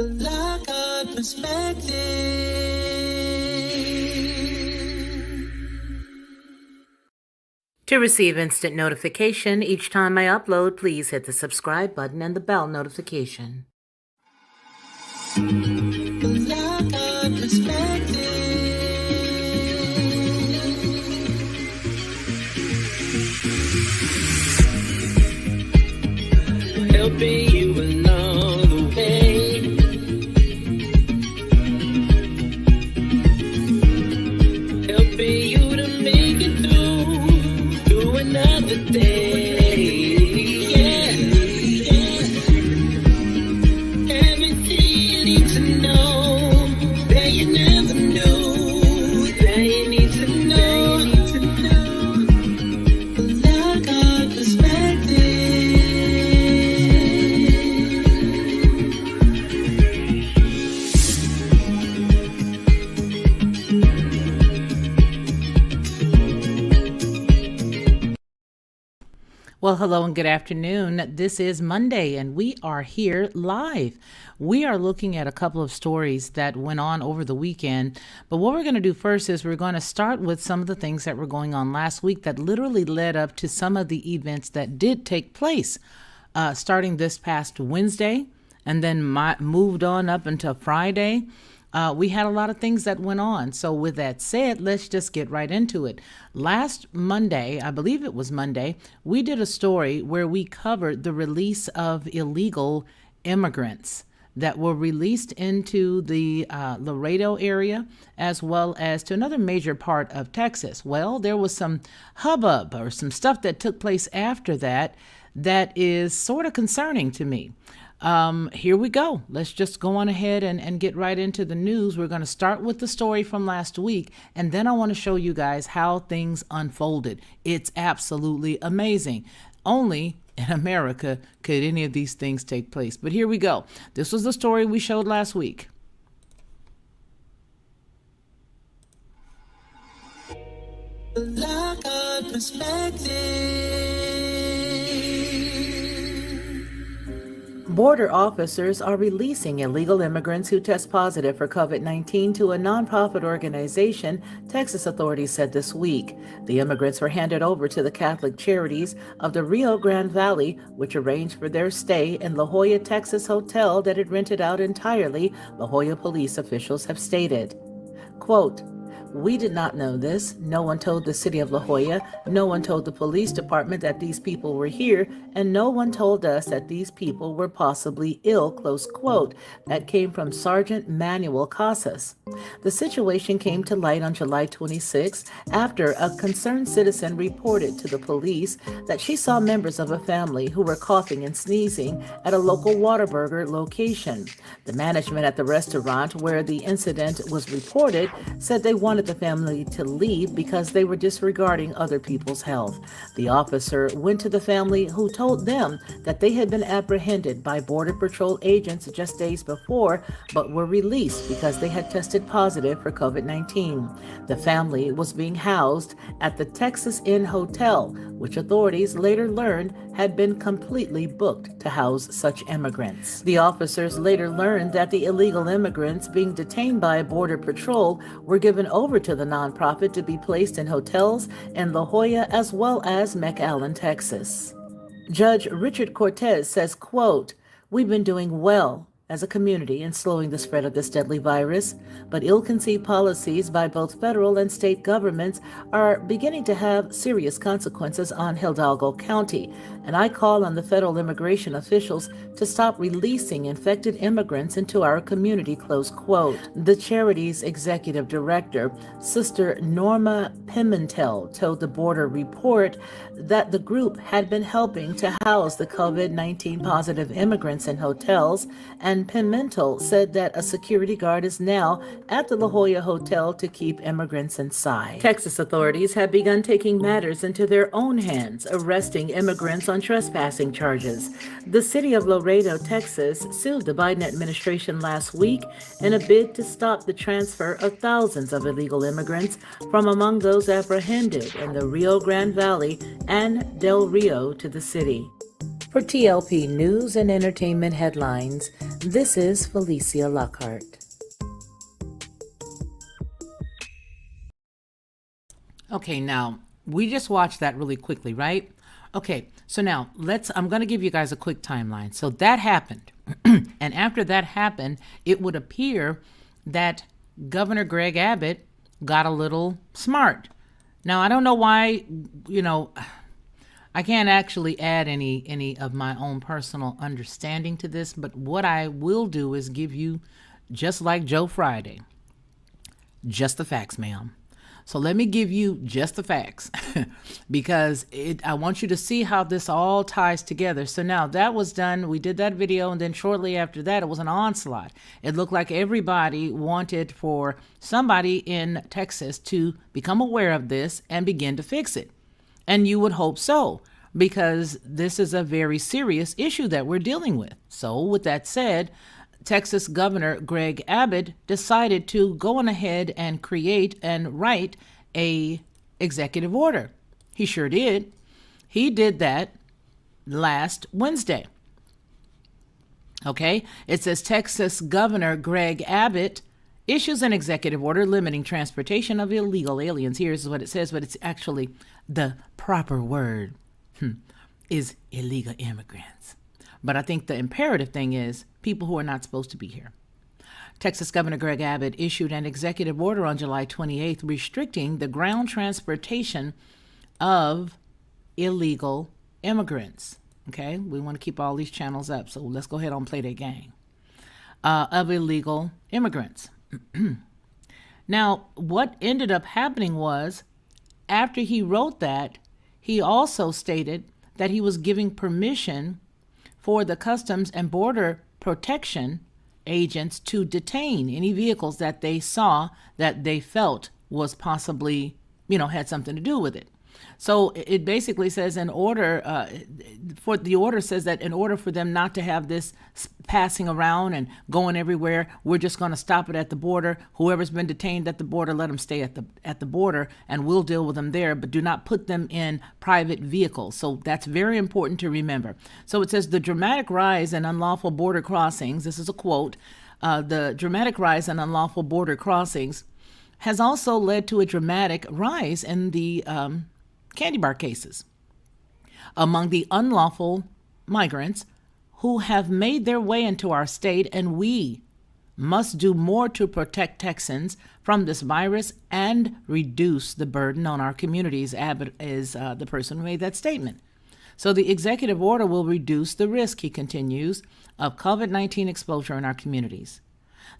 Black Eye Perspective. To receive instant notification each time I upload, please hit the subscribe button and the bell notification. Black Eye Perspective. Helping you along the way. Helping you to make it through another day. Yeah. Everything you need to know that you never knew, that you need to know. Black Eye Perspective. Well, hello and good afternoon. This is Monday and we are here live. We are looking at a couple of stories that went on over the weekend. But what we're going to do first is we're going to start with some of the things that were going on last week that literally led up to some of the events that did take place, starting this past Wednesday and then moved on up until Friday. We had a lot of things that went on. So with that said, let's just get right into it. Last Monday, I believe it was Monday, we did a story where we covered the release of illegal immigrants that were released into the Laredo area, as well as to another major part of Texas. Well, there was some hubbub or some stuff that took place after that that is sort of concerning to me. Here we go. Let's just go on ahead and get right into the news. We're going to start with the story from last week, and then I want to show you guys how things unfolded. It's absolutely amazing. Only in America could any of these things take place. But here we go. This was the story we showed last week. Black Eye Perspective. Border officers are releasing illegal immigrants who test positive for COVID-19 to a nonprofit organization, Texas authorities said this week. The immigrants were handed over to the Catholic Charities of the Rio Grande Valley, which arranged for their stay in La Joya, Texas hotel that it rented out entirely, La Joya police officials have stated. Quote, "We did not know this. No one told the city of La Joya. No one told the police department that these people were here, and no one told us that these people were possibly ill," close quote. That came from Sergeant Manuel Casas. The situation came to light on July 26 after a concerned citizen reported to the police that she saw members of a family who were coughing and sneezing at a local Whataburger location. The management at the restaurant where the incident was reported said they wanted the family to leave because they were disregarding other people's health. The officer went to the family, who told them that they had been apprehended by Border Patrol agents just days before, but were released because they had tested positive for COVID-19. The family was being housed at the Texas Inn Hotel, which authorities later learned had been completely booked to house such immigrants. The officers later learned that the illegal immigrants being detained by Border Patrol were given over to the nonprofit to be placed in hotels in La Joya as well as McAllen, Texas. Judge Richard Cortez says, quote, "We've been doing well as a community in slowing the spread of this deadly virus, but ill-conceived policies by both federal and state governments are beginning to have serious consequences on Hidalgo County, and I call on the federal immigration officials to stop releasing infected immigrants into our community," close quote. The charity's executive director, Sister Norma Pimentel, told the Border Report that the group had been helping to house the COVID-19 positive immigrants in hotels, and Pimentel said that a security guard is now at the La Joya Hotel to keep immigrants inside. Texas authorities have begun taking matters into their own hands, arresting immigrants on trespassing charges. The city of Laredo, Texas, sued the Biden administration last week in a bid to stop the transfer of thousands of illegal immigrants from among those apprehended in the Rio Grande Valley and Del Rio to the city. For TLP News and Entertainment Headlines, this is Felicia Lockhart. Okay, now, we just watched that really quickly, right? Okay, so now I'm going to give you guys a quick timeline. So that happened. And after that happened, it would appear that Governor Greg Abbott got a little smart. Now, I don't know why, I can't actually add any of my own personal understanding to this, but what I will do is give you, just like Joe Friday, just the facts, ma'am. So let me give you just the facts because I want you to see how this all ties together. So now that was done. We did that video, and then shortly after that, it was an onslaught. It looked like everybody wanted for somebody in Texas to become aware of this and begin to fix it. And you would hope so, because this is a very serious issue that we're dealing with. So with that said, Texas Governor Greg Abbott decided to go on ahead and create and write a executive order. He sure did. He did that last Wednesday. Okay, it says Texas Governor Greg Abbott issues an executive order limiting transportation of illegal aliens. Here's what it says, but it's actually the proper word is illegal immigrants. But I think the imperative thing is people who are not supposed to be here. Texas Governor Greg Abbott issued an executive order on July 28th restricting the ground transportation of illegal immigrants. Okay, we want to keep all these channels up, so let's go ahead and play that game. Of illegal immigrants. Now, what ended up happening was, after he wrote that, he also stated that he was giving permission for the Customs and Border Protection agents to detain any vehicles that they saw that they felt was possibly, had something to do with it. So it basically says the order says that in order for them not to have this passing around and going everywhere, we're just going to stop it at the border. Whoever's been detained at the border, let them stay at the border, and we'll deal with them there, but do not put them in private vehicles. So that's very important to remember. So it says the dramatic rise in unlawful border crossings, this is a quote, the dramatic rise in unlawful border crossings has also led to a dramatic rise in the candy bar cases among the unlawful migrants who have made their way into our state, and we must do more to protect Texans from this virus and reduce the burden on our communities. Abbott is the person who made that statement. So the executive order will reduce the risk, he continues, of COVID-19 exposure in our communities.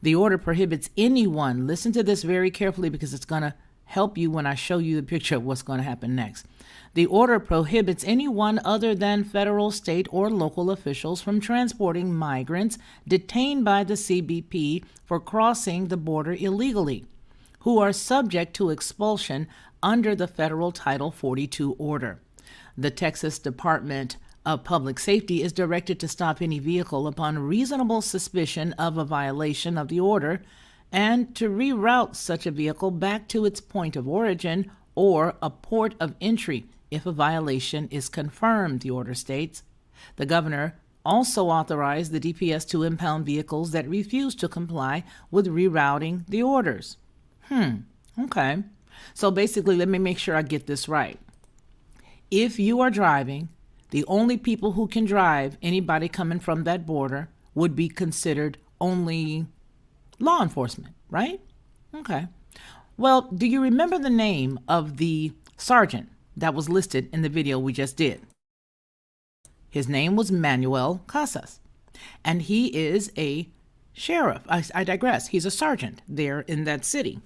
The order prohibits anyone, listen to this very carefully because it's going to help you when I show you the picture of what's going to happen next. The order prohibits anyone other than federal, state, or local officials from transporting migrants detained by the CBP for crossing the border illegally, who are subject to expulsion under the federal Title 42 order. The Texas Department of Public Safety is directed to stop any vehicle upon reasonable suspicion of a violation of the order and to reroute such a vehicle back to its point of origin or a port of entry if a violation is confirmed, the order states. The governor also authorized the DPS to impound vehicles that refuse to comply with rerouting the orders. Okay. So basically, let me make sure I get this right. If you are driving, the only people who can drive anybody coming from that border would be considered only law enforcement, right? Okay. Well, do you remember the name of the sergeant that was listed in the video we just did? His name was Manuel Casas, and he is a sheriff. I digress. He's a sergeant there in that city.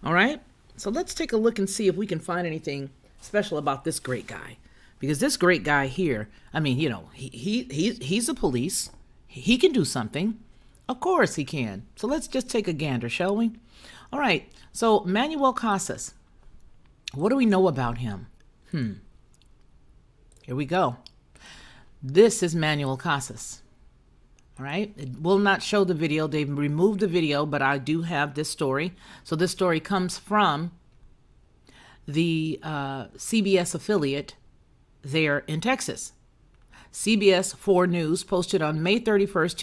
All right. So let's take a look and see if we can find anything special about this great guy, because this great guy here, I mean, he's a police. He can do something. Of course he can. So let's just take a gander, shall we? All right. So Manuel Casas, what do we know about him? Here we go. This is Manuel Casas. All right. It will not show the video. They've removed the video, but I do have this story. So this story comes from the CBS affiliate there in Texas. CBS 4 News posted on May 31st,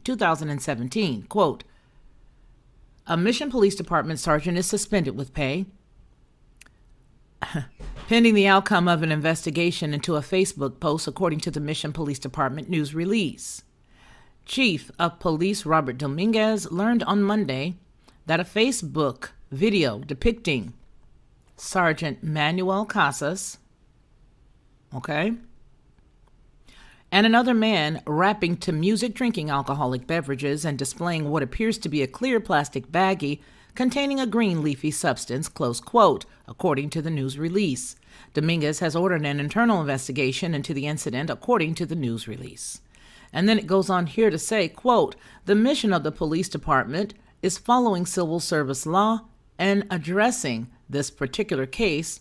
2017, quote, a Mission Police Department sergeant is suspended with pay pending the outcome of an investigation into a Facebook post, according to the Mission Police Department news release. Chief of Police Robert Dominguez learned on Monday that a Facebook video depicting Sergeant Manuel Casas, and another man rapping to music, drinking alcoholic beverages, and displaying what appears to be a clear plastic baggie containing a green leafy substance, close quote, according to the news release. Dominguez has ordered an internal investigation into the incident, according to the news release. And then it goes on here to say, quote, the mission of the police department is following civil service law and addressing this particular case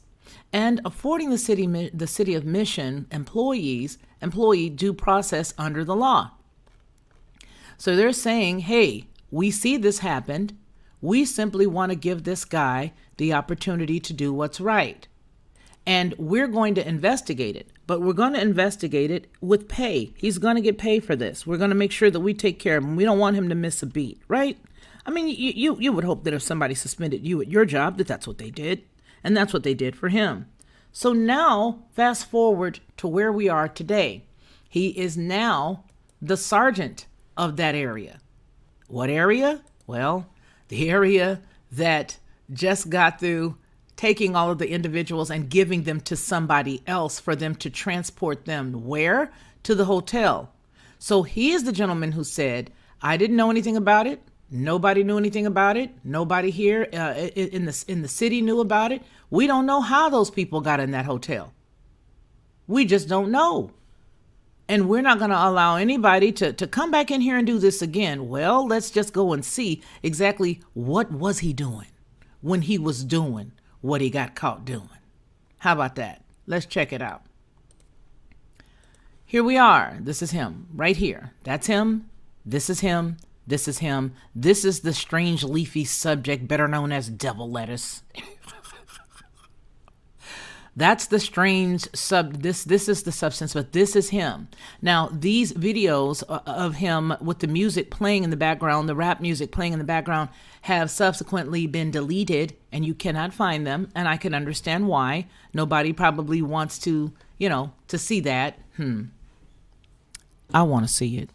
and affording the city of Mission employee due process under the law. So they're saying, hey, we see this happened. We simply want to give this guy the opportunity to do what's right. And we're going to investigate it, but we're going to investigate it with pay. He's going to get paid for this. We're going to make sure that we take care of him. We don't want him to miss a beat, right? I mean, you would hope that if somebody suspended you at your job, that's what they did. And that's what they did for him. So now, fast forward to where we are today. He is now the sergeant of that area. What area? Well, the area that just got through taking all of the individuals and giving them to somebody else for them to transport them where? To the hotel. So he is the gentleman who said, I didn't know anything about it. Nobody knew anything about it. Nobody here in the city knew about it. We don't know how those people got in that hotel. We just don't know. And we're not going to allow anybody to come back in here and do this again. Well, let's just go and see exactly what was he doing when he was doing what he got caught doing. How about that? Let's check it out. Here we are. This is him right here. That's him. This is him. This is him. This is the strange leafy subject, better known as devil lettuce. That's the strange this is the substance, but this is him. Now, these videos of him with the music playing in the background, the rap music playing in the background, have subsequently been deleted, and you cannot find them, and I can understand why. Nobody probably wants to, to see that. I want to see it.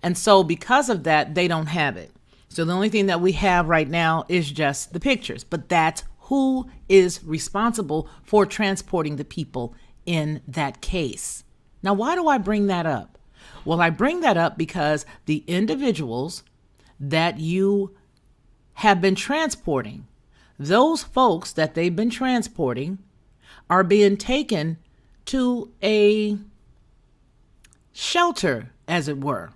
And so because of that, they don't have it. So the only thing that we have right now is just the pictures, but that's who is responsible for transporting the people in that case. Now, why do I bring that up? Well, I bring that up because the individuals that you have been transporting, those folks that they've been transporting are being taken to a shelter, as it were.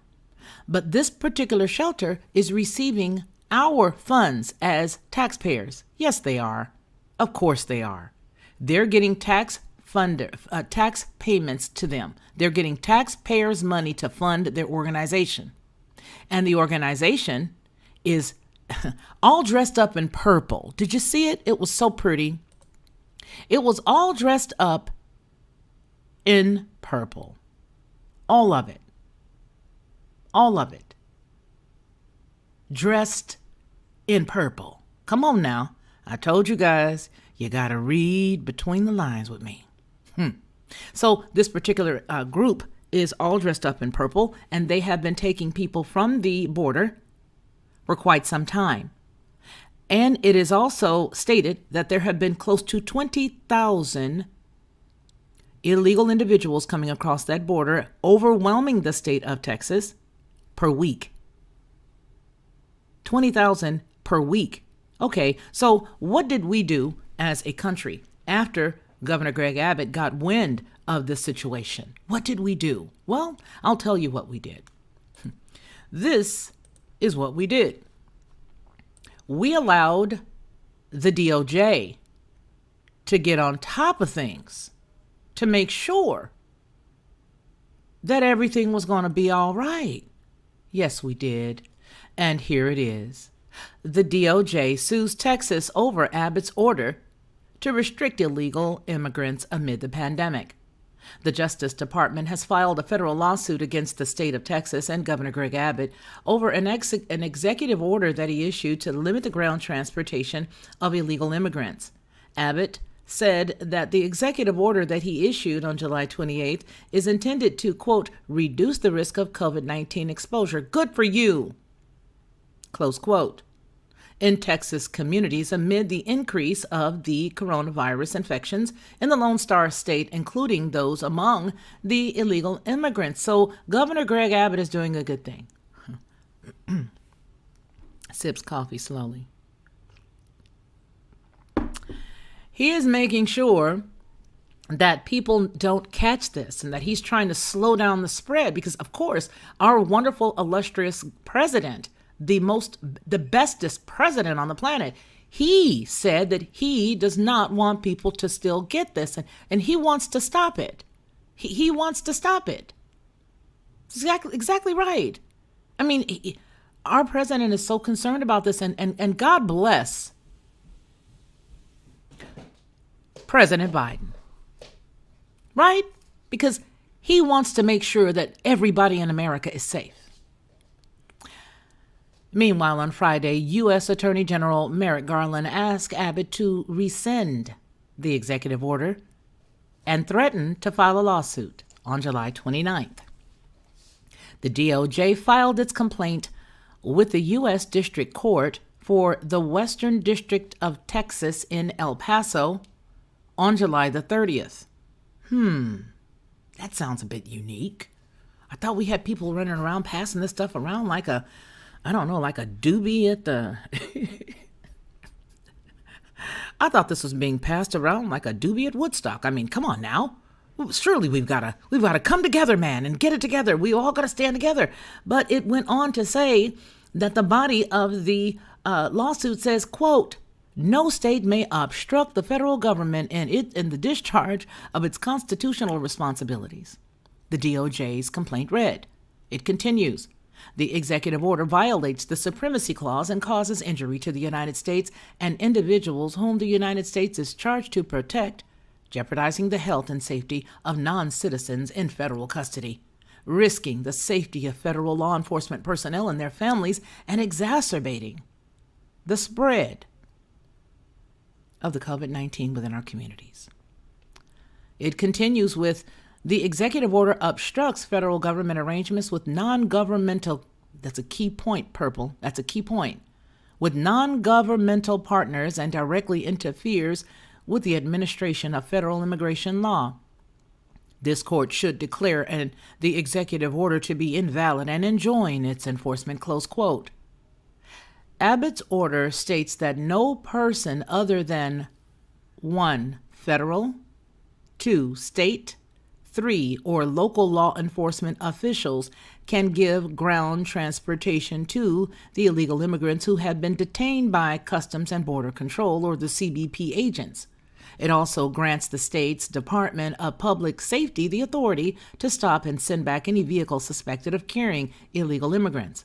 But this particular shelter is receiving our funds as taxpayers. Yes, they are. Of course they are. They're getting tax payments to them. They're getting taxpayers' money to fund their organization. And the organization is all dressed up in purple. Did you see it? It was so pretty. It was all dressed up in purple. All of it. All of it. Dressed in purple. Come on now. I told you guys, you got to read between the lines with me. So this particular group is all dressed up in purple, and they have been taking people from the border for quite some time. And it is also stated that there have been close to 20,000 illegal individuals coming across that border, overwhelming the state of Texas per week. 20,000 per week. Okay, so what did we do as a country after Governor Greg Abbott got wind of this situation? What did we do? Well, I'll tell you what we did. This is what we did. We allowed the DOJ to get on top of things to make sure that everything was going to be all right. Yes, we did. And here it is. The DOJ sues Texas over Abbott's order to restrict illegal immigrants amid the pandemic. The Justice Department has filed a federal lawsuit against the state of Texas and Governor Greg Abbott over an executive order that he issued to limit the ground transportation of illegal immigrants. Abbott said that the executive order that he issued on July 28th is intended to, quote, reduce the risk of COVID-19 exposure. Good for you, close quote, in Texas communities amid the increase of the coronavirus infections in the Lone Star State, including those among the illegal immigrants. So Governor Greg Abbott is doing a good thing. Sips coffee slowly. He is making sure that people don't catch this and that he's trying to slow down the spread because, of course, our wonderful, illustrious president, the bestest president on the planet, he said that he does not want people to still get this and he wants to stop it. He wants to stop it. Exactly right. I mean, our president is so concerned about this and God bless President Biden, right? Because he wants to make sure that everybody in America is safe. Meanwhile, on Friday, U.S. Attorney General Merrick Garland asked Abbott to rescind the executive order and threatened to file a lawsuit on July 29th. The DOJ filed its complaint with the U.S. District Court for the Western District of Texas in El Paso on July the 30th. That sounds a bit unique. I thought we had people running around passing this stuff around like a doobie at the... I thought this was being passed around like a doobie at Woodstock. I mean, come on now. Surely we've got to come together, man, and get it together. We all got to stand together. But it went on to say that the body of the lawsuit says, quote, no state may obstruct the federal government in the discharge of its constitutional responsibilities. The DOJ's complaint read. It continues. The executive order violates the Supremacy Clause and causes injury to the United States and individuals whom the United States is charged to protect, jeopardizing the health and safety of non-citizens in federal custody, risking the safety of federal law enforcement personnel and their families, and exacerbating the spread of the COVID-19 within our communities. It continues with, the executive order obstructs federal government arrangements with non-governmental, that's a key point, Purple, that's a key point, with non-governmental partners and directly interferes with the administration of federal immigration law. This court should declare the executive order to be invalid and enjoin its enforcement, close quote. Abbott's order states that no person other than 1. Federal, 2. State, 3. Or local law enforcement officials can give ground transportation to the illegal immigrants who have been detained by Customs and Border Control or the CBP agents. It also grants the state's Department of Public Safety the authority to stop and send back any vehicle suspected of carrying illegal immigrants.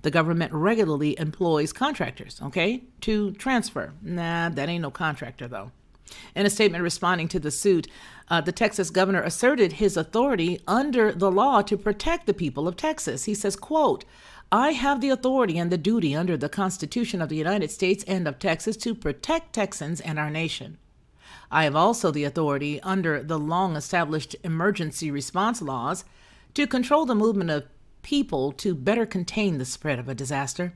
The government regularly employs contractors, to transfer. Nah, that ain't no contractor, though. In a statement responding to the suit, the Texas governor asserted his authority under the law to protect the people of Texas. He says, quote, I have the authority and the duty under the Constitution of the United States and of Texas to protect Texans and our nation. I have also the authority under the long-established emergency response laws to control the movement of people to better contain the spread of a disaster,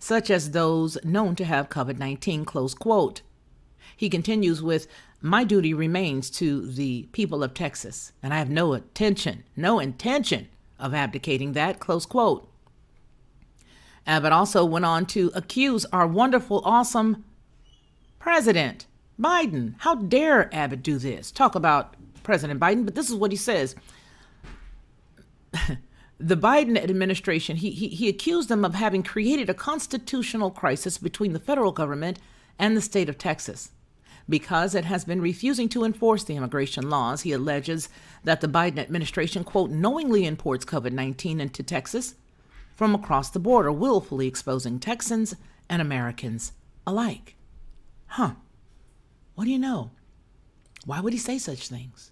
such as those known to have COVID-19, close quote. He continues with, my duty remains to the people of Texas, and I have no intention of abdicating that, close quote. Abbott also went on to accuse our wonderful, awesome President Biden. How dare Abbott do this? Talk about President Biden, but this is what he says. The Biden administration, he accused them of having created a constitutional crisis between the federal government and the state of Texas. Because it has been refusing to enforce the immigration laws, he alleges that the Biden administration, quote, knowingly imports COVID-19 into Texas from across the border, willfully exposing Texans and Americans alike. What do you know? Why would he say such things?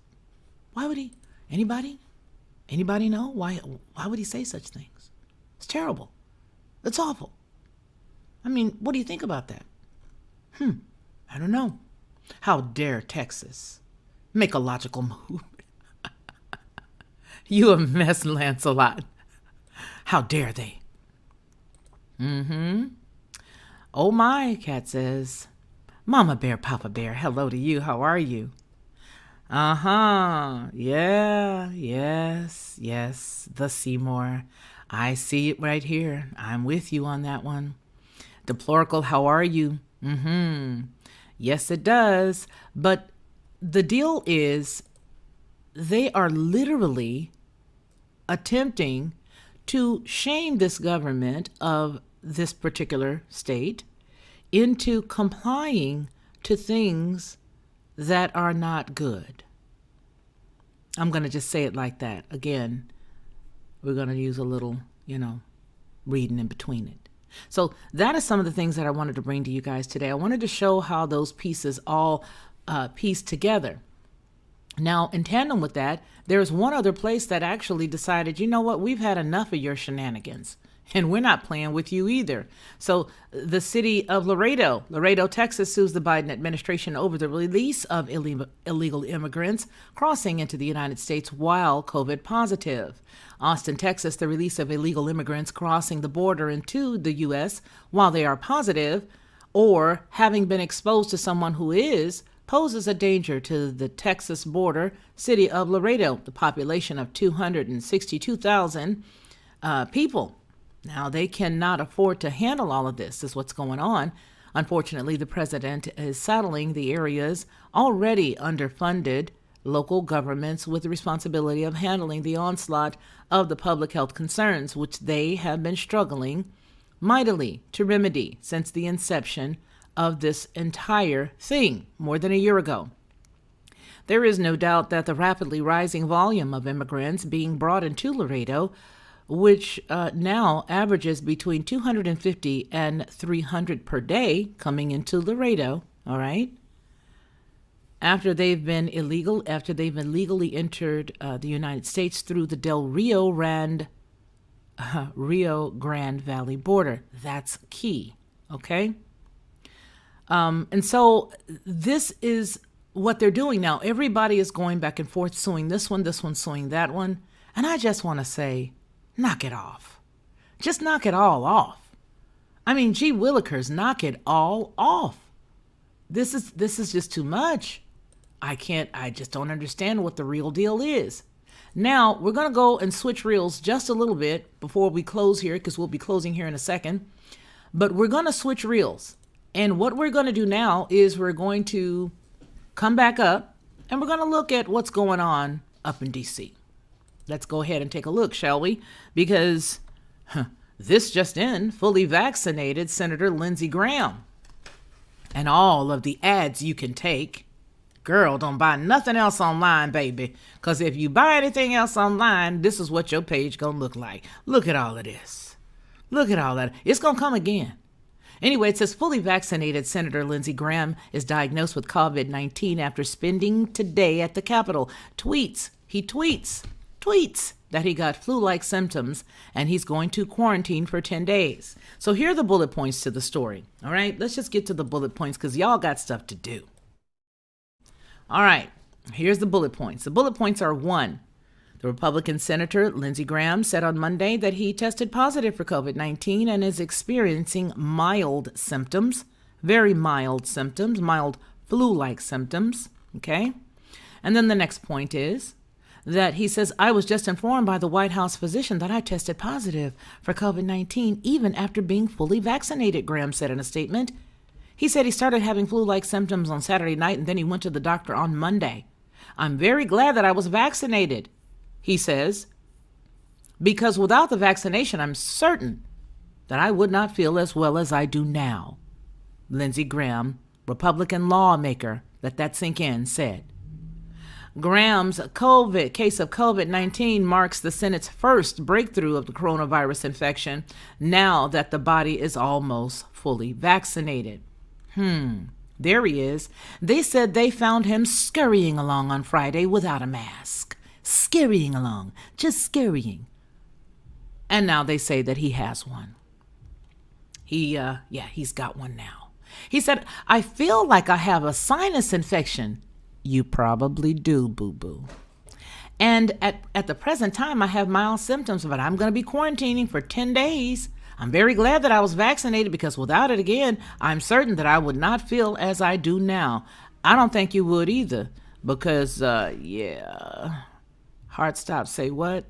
Why would he? Anybody? Anybody know? Why would he say such things? It's terrible. It's awful. I mean, what do you think about that? I don't know. How dare Texas make a logical move? You a mess, Lancelot. How dare they? Oh my, Cat says. Mama Bear, Papa Bear, hello to you. How are you? Yeah, yes, the Seymour. I see it right here. I'm with you on that one. Deplorical, how are you? Yes, it does. But the deal is they are literally attempting to shame this government of this particular state into complying to things that are not good. I'm going to just say it like that. Again, we're going to use a little, reading in between it. So that is some of the things that I wanted to bring to you guys today. I wanted to show how those pieces all piece together. Now, in tandem with that, there's one other place that actually decided, you know what, we've had enough of your shenanigans. And we're not playing with you either. So the city of Laredo, Texas, sues the Biden administration over the release of illegal immigrants crossing into the United States while COVID positive. Austin, Texas, the release of illegal immigrants crossing the border into the U.S. while they are positive or having been exposed to someone who is poses a danger to the Texas border city of Laredo, the population of 262,000 people. Now, they cannot afford to handle all of this, is what's going on. Unfortunately, the president is saddling the area's already underfunded local governments with the responsibility of handling the onslaught of the public health concerns, which they have been struggling mightily to remedy since the inception of this entire thing more than a year ago. There is no doubt that the rapidly rising volume of immigrants being brought into Laredo, which now averages between 250 and 300 per day coming into Laredo, all right? After they've been legally entered the United States through the Del Rio Grande Valley border. That's key, okay? And so this is what they're doing now. Everybody is going back and forth, suing this one suing that one. And I just want to say, knock it off. Just knock it all off. I mean, gee willikers, knock it all off. This is just too much. I just don't understand what the real deal is. Now, we're going to go and switch reels just a little bit before we close here, because we'll be closing here in a second. But we're going to switch reels. And what we're going to do now is we're going to come back up and we're going to look at what's going on up in D.C. Let's go ahead and take a look, shall we? Because this just in, fully vaccinated Senator Lindsey Graham and all of the ads you can take. Girl, don't buy nothing else online, baby. Because if you buy anything else online, this is what your page going to look like. Look at all of this. Look at all that. It's going to come again. Anyway, it says fully vaccinated Senator Lindsey Graham is diagnosed with COVID-19 after spending today at the Capitol. He tweets that he got flu-like symptoms and he's going to quarantine for 10 days. So here are the bullet points to the story. All right, let's just get to the bullet points because y'all got stuff to do. All right, here's the bullet points. The bullet points are 1. The Republican Senator Lindsey Graham said on Monday that he tested positive for COVID-19 and is experiencing mild symptoms, very mild symptoms, mild flu-like symptoms, okay? And then the next point is that he says, I was just informed by the White House physician that I tested positive for COVID-19 even after being fully vaccinated, Graham said in a statement. He said he started having flu-like symptoms on Saturday night and then he went to the doctor on Monday. I'm very glad that I was vaccinated, he says, because without the vaccination, I'm certain that I would not feel as well as I do now. Lindsey Graham, Republican lawmaker, let that sink in, said. Graham's case of COVID-19 marks the Senate's first breakthrough of the coronavirus infection now that the body is almost fully vaccinated. There he is. They said they found him scurrying along on Friday without a mask. Scurrying along, just scurrying. And now they say that he has one. He's got one now. He said, I feel like I have a sinus infection. You probably do, boo-boo. And at the present time, I have mild symptoms, but I'm going to be quarantining for 10 days. I'm very glad that I was vaccinated because without it, again, I'm certain that I would not feel as I do now. I don't think you would either because, heart stop, say what?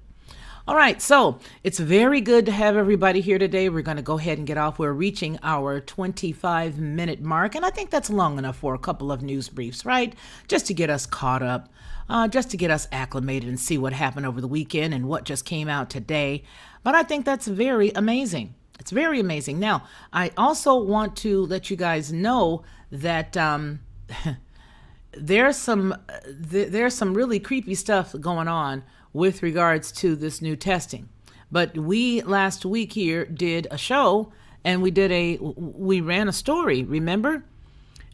All right, so it's very good to have everybody here today. We're going to go ahead and get off. We're reaching our 25-minute mark, and I think that's long enough for a couple of news briefs, right? Just to get us caught up, just to get us acclimated and see what happened over the weekend and what just came out today. But I think that's very amazing. It's very amazing. Now, I also want to let you guys know that there's some really creepy stuff going on with regards to this new testing. But we last week here did a show and we ran a story, remember?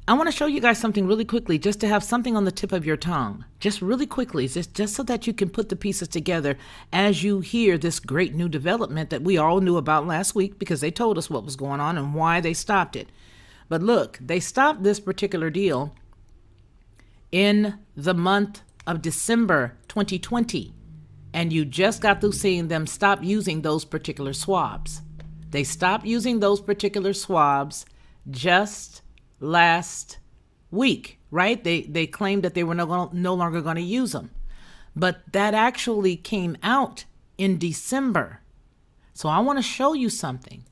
I want to show you guys something really quickly, just to have something on the tip of your tongue, just really quickly, just so that you can put the pieces together as you hear this great new development that we all knew about last week because they told us what was going on and why they stopped it. But look, they stopped this particular deal in the month of December 2020. And you just got through seeing them stop using those particular swabs. They stopped using those particular swabs just last week, right? They claimed that they were no longer going to use them. But that actually came out in December. So I want to show you something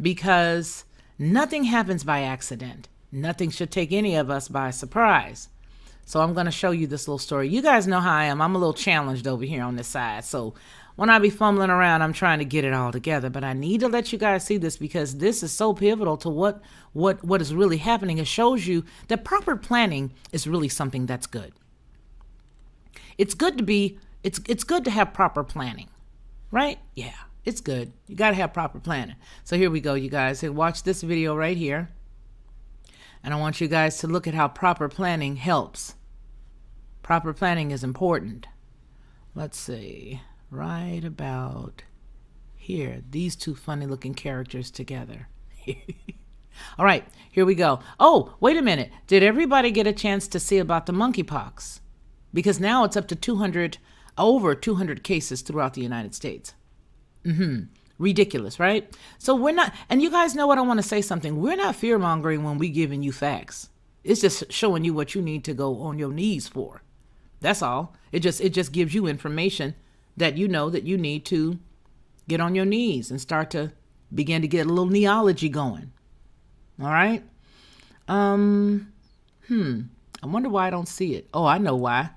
because nothing happens by accident. Nothing should take any of us by surprise. So I'm going to show you this little story. You guys know how I am. I'm a little challenged over here on this side. So when I be fumbling around, I'm trying to get it all together. But I need to let you guys see this because this is so pivotal to what is really happening. It shows you that proper planning is really something that's good. It's good to have proper planning, right? Yeah, it's good. You got to have proper planning. So here we go, you guys. Hey, watch this video right here. And I want you guys to look at how proper planning helps. Proper planning is important. Let's see, right about here. These two funny looking characters together. All right, here we go. Oh, wait a minute. Did everybody get a chance to see about the monkeypox? Because now it's up to over 200 cases throughout the United States. Ridiculous, right? So we're not, and you guys know what, I want to say something. We're not fear mongering when we giving you facts. It's just showing you what you need to go on your knees for. That's all. It just gives you information that you know that you need to get on your knees and start to begin to get a little neology going. All right. I wonder why I don't see it. Oh, I know why.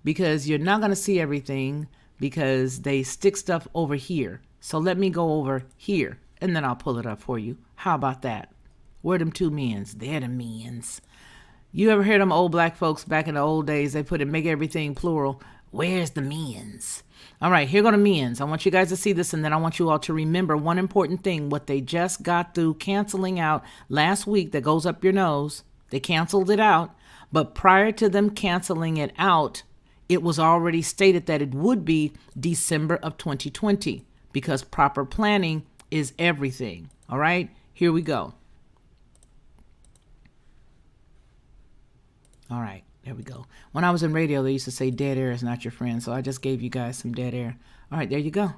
Because you're not going to see everything because they stick stuff over here. So let me go over here and then I'll pull it up for you. How about that? Where them two men's? They're the men's. You ever hear them old black folks back in the old days? They make everything plural. Where's the men's? All right, here go the men's. I want you guys to see this and then I want you all to remember one important thing. What they just got through canceling out last week that goes up your nose. They canceled it out. But prior to them canceling it out, it was already stated that it would be December of 2020. Because proper planning is everything. All right, here we go. All right, there we go. When I was in radio, they used to say dead air is not your friend. So I just gave you guys some dead air. All right, there you go.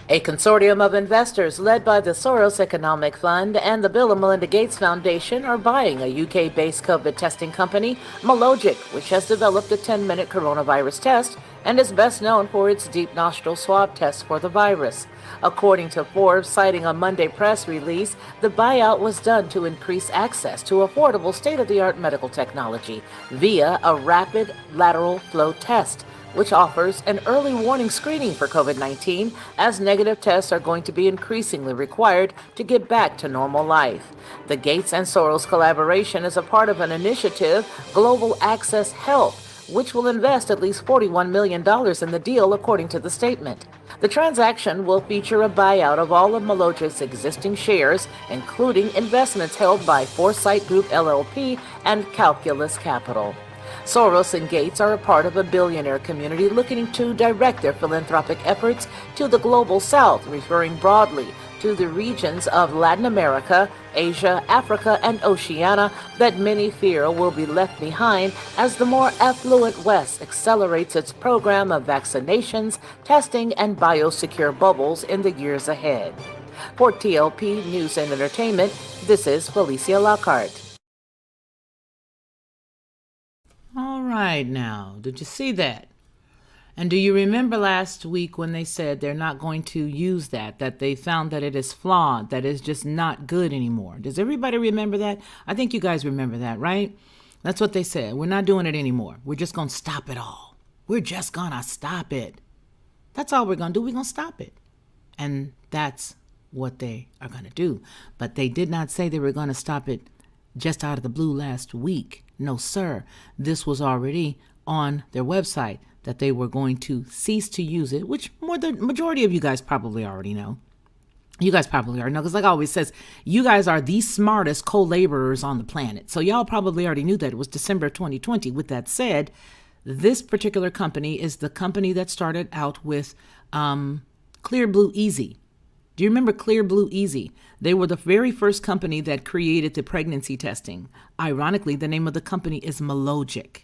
A consortium of investors led by the Soros Economic Fund and the Bill and Melinda Gates Foundation are buying a UK-based COVID testing company, Mologic, which has developed a 10-minute coronavirus test and is best known for its deep nostril swab test for the virus. According to Forbes, citing a Monday press release, the buyout was done to increase access to affordable state-of-the-art medical technology via a rapid lateral flow test, which offers an early warning screening for COVID-19, as negative tests are going to be increasingly required to get back to normal life. The Gates and Soros collaboration is a part of an initiative, Global Access Health, which will invest at least $41 million in the deal, according to the statement. The transaction will feature a buyout of all of Mologic's existing shares, including investments held by Foresight Group LLP and Calculus Capital. Soros and Gates are a part of a billionaire community looking to direct their philanthropic efforts to the global south, referring broadly to the regions of Latin America, Asia, Africa, and Oceania that many fear will be left behind as the more affluent West accelerates its program of vaccinations, testing, and biosecure bubbles in the years ahead. For TLP News and Entertainment, this is Felicia Lockhart. All right, now, did you see that? And do you remember last week when they said they're not going to use that they found that it is flawed, that it's just not good anymore? Does everybody remember that? I think you guys remember that, right? That's what they said. We're not doing it anymore. We're just going to stop it all. We're just going to stop it. That's all we're going to do. We're going to stop it. And that's what they are going to do. But they did not say they were going to stop it just out of the blue last week. No, sir. This was already on their website that they were going to cease to use it, which the majority of you guys probably already know. You guys probably already know, because like I always says, you guys are the smartest co-laborers on the planet. So y'all probably already knew that it was December 2020. With that said, this particular company is the company that started out with Clear Blue Easy. Do you remember Clear Blue Easy? They were the very first company that created the pregnancy testing. Ironically, the name of the company is Mologic.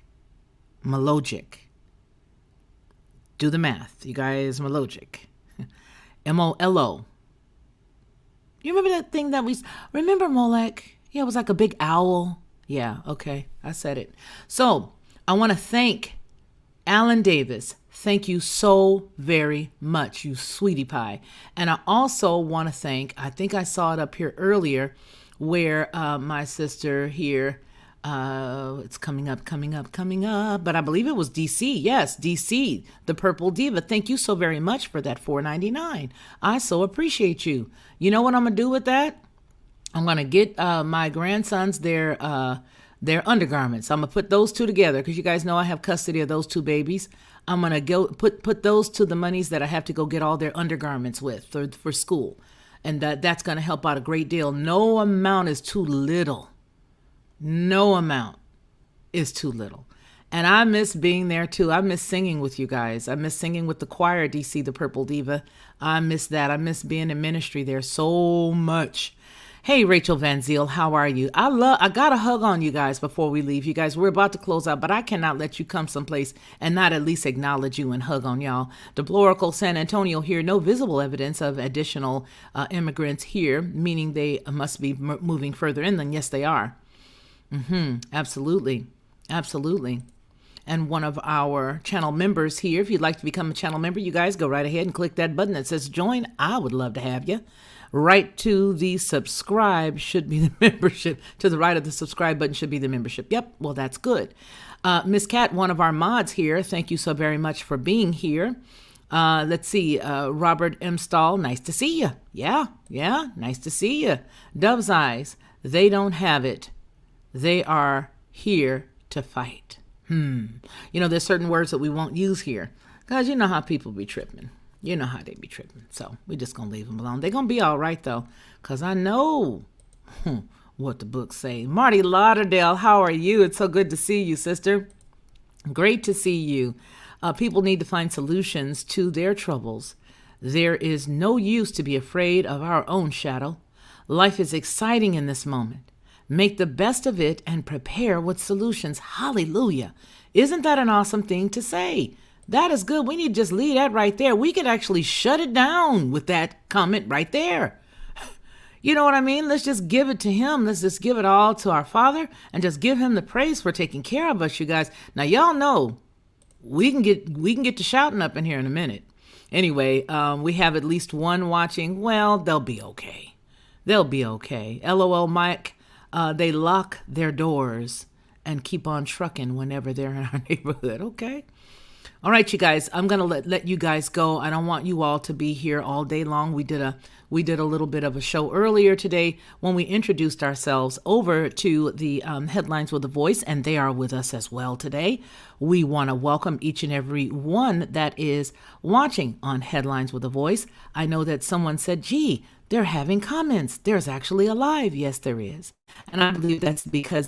Mologic. Do the math. You guys, Mologic. M-O-L-O. You remember that thing that remember Molech? Yeah, it was like a big owl. Yeah, okay. I said it. So I want to thank Alan Davis. Thank you so very much, you sweetie pie. And I also want to thank, I think I saw it up here earlier, where my sister here, it's coming up, but I believe it was DC. Yes, DC, the Purple Diva. Thank you so very much for that $4.99. I so appreciate you. You know what I'm going to do with that? I'm going to get my grandsons their undergarments. I'm going to put those two together because you guys know I have custody of those two babies. I'm going to go put those to the monies that I have to go get all their undergarments with for school. And that's going to help out a great deal. No amount is too little. No amount is too little. And I miss being there too. I miss singing with you guys. I miss singing with the choir, DC, the Purple Diva. I miss that. I miss being in ministry there so much. Hey, Rachel Van Ziel, how are you? I got a hug on you guys before we leave. You guys, we're about to close out, but I cannot let you come someplace and not at least acknowledge you and hug on y'all. Deplorable San Antonio here, no visible evidence of additional immigrants here, meaning they must be moving further in than yes, they are. Absolutely. Absolutely. And one of our channel members here, if you'd like to become a channel member, you guys go right ahead and click that button that says join. I would love to have you. Right to the subscribe should be the membership. To the right of the subscribe button should be the membership. Yep, well, that's good. Miss Cat, one of our mods here, thank you so very much for being here. Let's see, Robert M. Stahl, nice to see you. Yeah, nice to see you. Dove's Eyes, they don't have it. They are here to fight. You know, there's certain words that we won't use here because you know how people be tripping. You know how they be tripping. So we're just going to leave them alone. They're going to be all right, though, because I know what the books say. Marty Lauderdale, how are you? It's so good to see you, sister. Great to see you. People need to find solutions to their troubles. There is no use to be afraid of our own shadow. Life is exciting in this moment. Make the best of it and prepare with solutions. Hallelujah. Isn't that an awesome thing to say? That is good. We need to just leave that right there. We could actually shut it down with that comment right there. You know what I mean? Let's just give it to him. Let's just give it all to our Father and just give him the praise for taking care of us, you guys. Now, y'all know we can get to shouting up in here in a minute. Anyway, we have at least one watching. Well, they'll be okay. They'll be okay. LOL, Mike. They lock their doors and keep on trucking whenever they're in our neighborhood. Okay. All right, you guys, I'm gonna let you guys go. I don't want you all to be here all day long. We did a little bit of a show earlier today when we introduced ourselves over to the Headlines with a Voice, and they are with us as well today. We want to welcome each and every one that is watching on Headlines with a Voice. I know that someone said, gee, they're having comments. There's actually a live. Yes, there is. And I believe that's because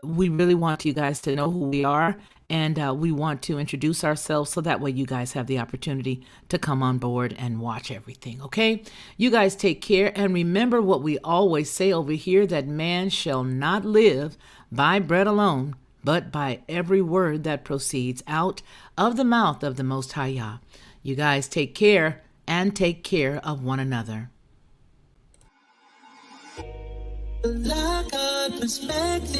we really want you guys to know who we are, and we want to introduce ourselves so that way you guys have the opportunity to come on board and watch everything, okay? You guys take care, and remember what we always say over here, that man shall not live by bread alone, but by every word that proceeds out of the mouth of the Most High Yah. You guys take care and take care of one another. Like a perspective.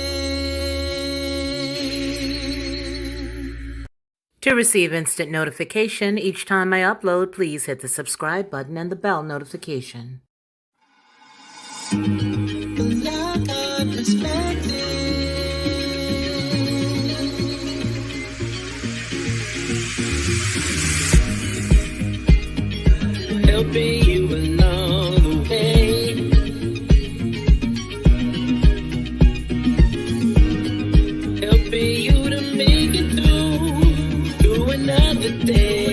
To receive instant notification each time I upload, please hit the subscribe button and the bell notification. Like a perspective. Helping you along the way. Helping you to make it through another day.